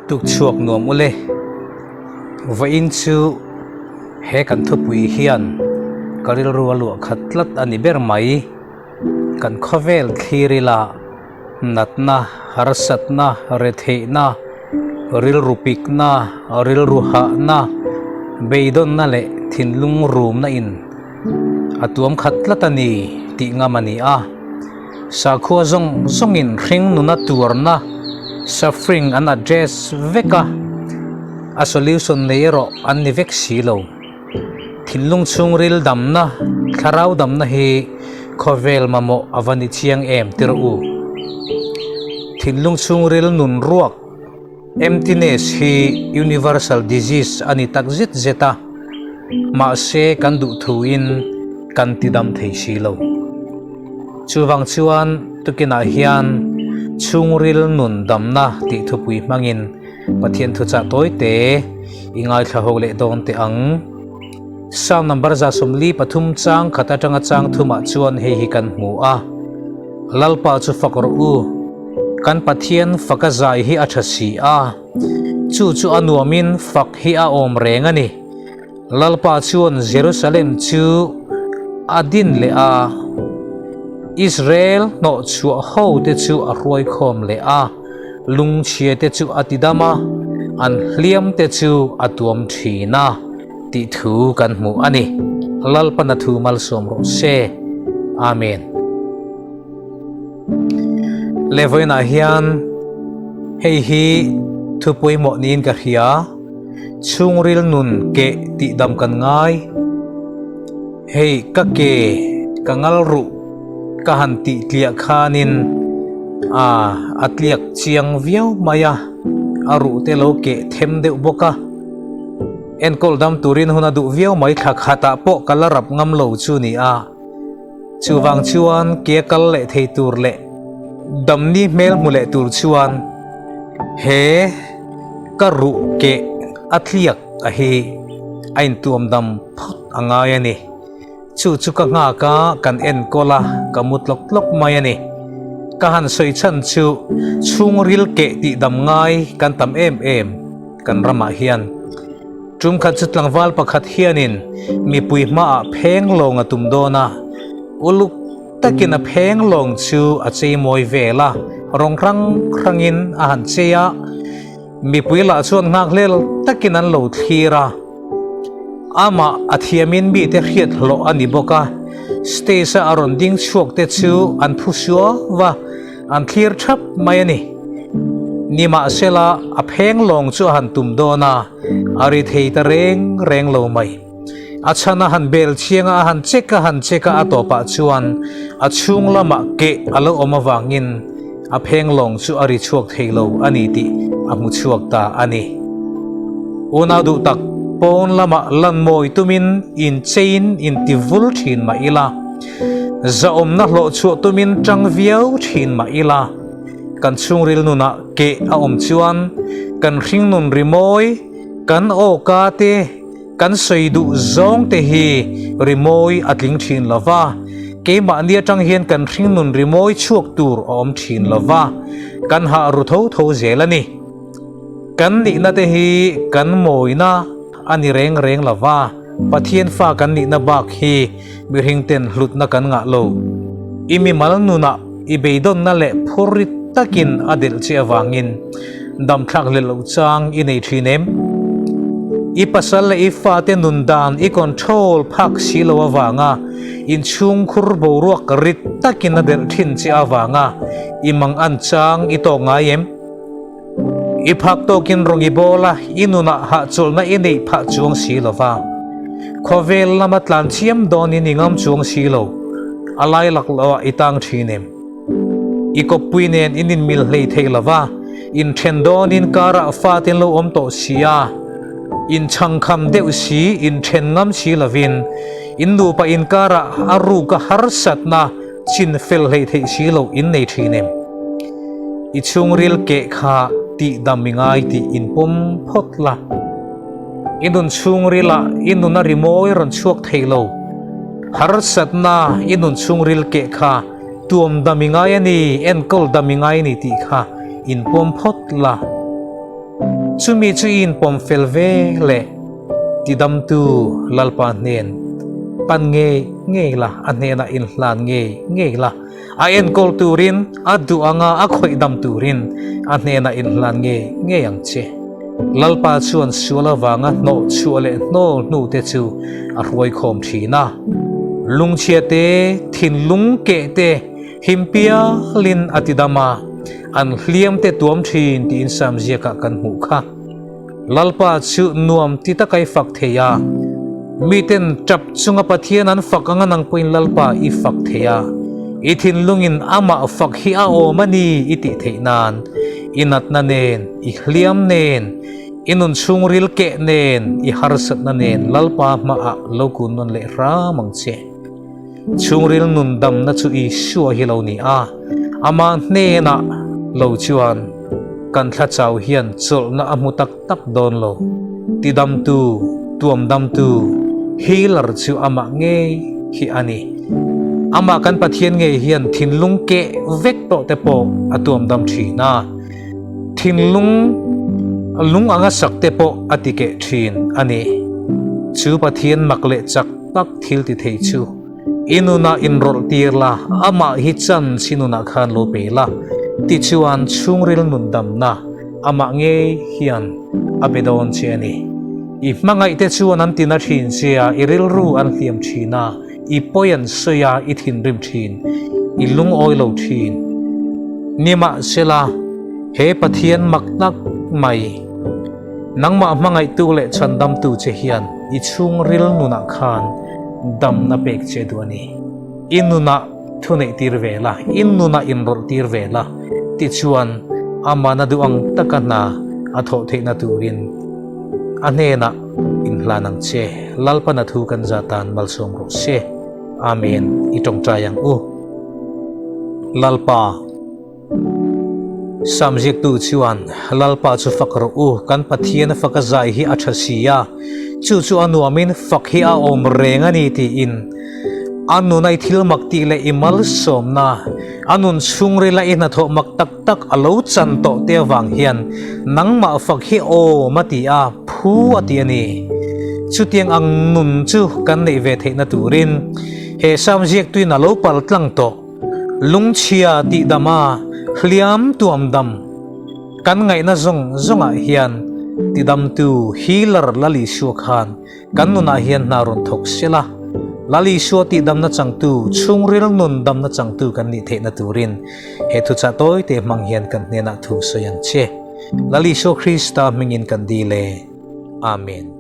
tuk chuak nuam ule vain chu he kan thupui hian karil rualu khatlat ani ber mai kan khovel khirila natna harsatna retheina ril rupikna ril ruhana beidon na le thinlung room na in atuam khatlatani ti ngamani a sakhu zong zongin ring nuna turna suffering an address veka a solution leiro an ni vek silo thinlung chung ril damna tharau damna hi khovel mamo avani chiang em tiru thinlung chung ril nun ruak emptiness hi universal disease ani takzit zeta ma se kan du thuin kan tidam thei silo chuwang chuan tukina hian chungril nun damna ti thupui mangin pathian thu cha toite ingai thahok le don te ang sam number za somli pathum chang khata tanga chang thuma chuan hi kan mu a lalpa chu fakor u kan pathian fakazai hi athasi a chu anuamin fak hi a om rengani lalpa chuan Jerusalem chu adin le a Israel no chu ho te chu a roi khom le a lung chie te chu atidama an hliam te chu atuam thina ti thu kan mu ani lalpana thu mal som ro se amen levoina hian hei hi thupui mo nin ka hria chungril nun ke ti dam kan ngai hei ka ke kangal ru kahan ti tliak khanin atliak chiang viau maya aru te lo ke them deuh boka en kol dam turin huna du viau mai thak hata po kalarap ngam lo chu ni a chuwang chuan ke kal le thei tur le damni mel mule tur chuan he karu ke atliak a hi ain tuam dam phot angai ani chu ka nga ka kan en kola kamut lok mai ani kahan soi chan chu chungril ke ti dam ngai kan tam em kan rama hian tum khat chutlang wal pakhat hianin mi pui ma a pheng longa tumdona uluk takina pheng long chu a chei moi vela rong rangin a han cheya mi pui la chuan ngak lel takinan lo thira ama athiamin mi te khiat lo ani boka stesa aron ding chuak te chu an phusua wa an thlir thap mai ani nima sela a pheng long chu han tum dona ari thei ta reng lo mai achana han bel chianga han cheka atopa chuan a chung lama ke alo oma wangin a pheng long chu ari chuak theilo ani ti amu chuak ta ani una du tak pon lama lan moi tumin in chain in tivul thin ma ila za om na hlo chu tumin tang viau thin ma ila kan chungril nuna ke a om chuan kan hring nun rimoi kan o ka te kan soidu zong te hi rimoi atling thin lova ke ma nia tang hian kan hring nun rimoi chuak tur om thin lova kan ha ru tho zelani kan ni na te hi kan moina ani reng lava pathian fa kan ni na bak hi mirhing ten hlut na kan nga lo imi mal nuna ibeidon na le phurit takin adel che awangin dam thak le lo chang inei thinem i pasal le i fa te nun dan i control phak si lo awanga in chung khur bo ruak rit takin adel thin che awanga imang an chang i to nga yem iphak tokin rongi bola inuna ha chulna inei pha chuang silova khovel lama tlan chiam doni ningam chuang silo alai laklo itang thinem ikopuinen inin mil hlei theilova in thendon in kara fatin lo om to sia in changkham deu si in thengam si lovin in nu pa in kara aru ka harsatna chin fel hlei thei silo in nei thinem i chungril ke kha ti damingai ti inpom photla inun chungrila inuna rimoi ron chuak theilo harsatna inun chungril ke kha tuam damingai ani enkol damingai ni ti kha inpom photla chumi chu in pom fel ve le ti dam tu lalpa nen pan nge la anena in hlan nge la a en kol turin adu anga a khoi dam turin anena in hlan nge yang che lalpa chuan suala wanga no chuale no nu te chu a roi khom thina lungchia te thin lung ke te himpia lin atidama an hliam te tuam thin ti in sam zia ka kan mu kha lalpa chu nuam ti ta kai fak theya miten trap chunga pathian an fak anga nang poin lalpa I fak theya I thin lungin ama fak hi a o mani iti theinan inat na nen I hliam nen inun chungril ke nen I harsat na nen lalpa ma a lokun non le ra mangche chungril nun dam na chu I shuwa hi lo ni a ama ne na lo chuan kan thla chaw hian chol na amu tak tak don lo ti dam tu tuam dam tu healer chu ama nge hi ani ama kan pathian nge hian thinlung ke vek to te po atuam dam thina thinlung lung anga sak te po atike thin ani chu pathian makle chak tak thil ti thei chu inuna inrol tirla ama hi chan sinuna khan lo pela ti chuan chungril nundam na ama nge hian abedon che ani I mangai te chuan an tina thin sia iril ru an hliam thina I poyan soya I thin rim thin I lung oi lo thin nima sela he pathian maknak mai nangma mangai tu le chandam tu che hian I chungril nuna khan dam na pek che duani inuna thunei tir vela innuna inrol tir vela ti chuan amana duang takana atho theina turin anena inhlanang che lalpa na thu kan zatan malsom ro se amen itong trayang lalpa samjek tu chuan lalpa chu fakro kan pathian fakazai hi athasiya chu anuamin fakhi a om rengani ti in anu nai thil makti le imal somna anun chungri la ina tho mak tak tak alo chan to te wang hian nangma fakhi o mati a phu ati ani chutiang ang nun chu kan nei ve theina turin he samjek tuina lo pal tlang to lungchia ti dama hliam tuam dam kan ngai na zonga hian ti dam tu healer lali shu khan kan nuna hian narun thok sela lali shu ti dam na chang tu chungril nun dam na chang tu kan ni the na turin he thu cha toy te mang hian kan ne na thu so yang che lali shu Krista mingin kan dile amen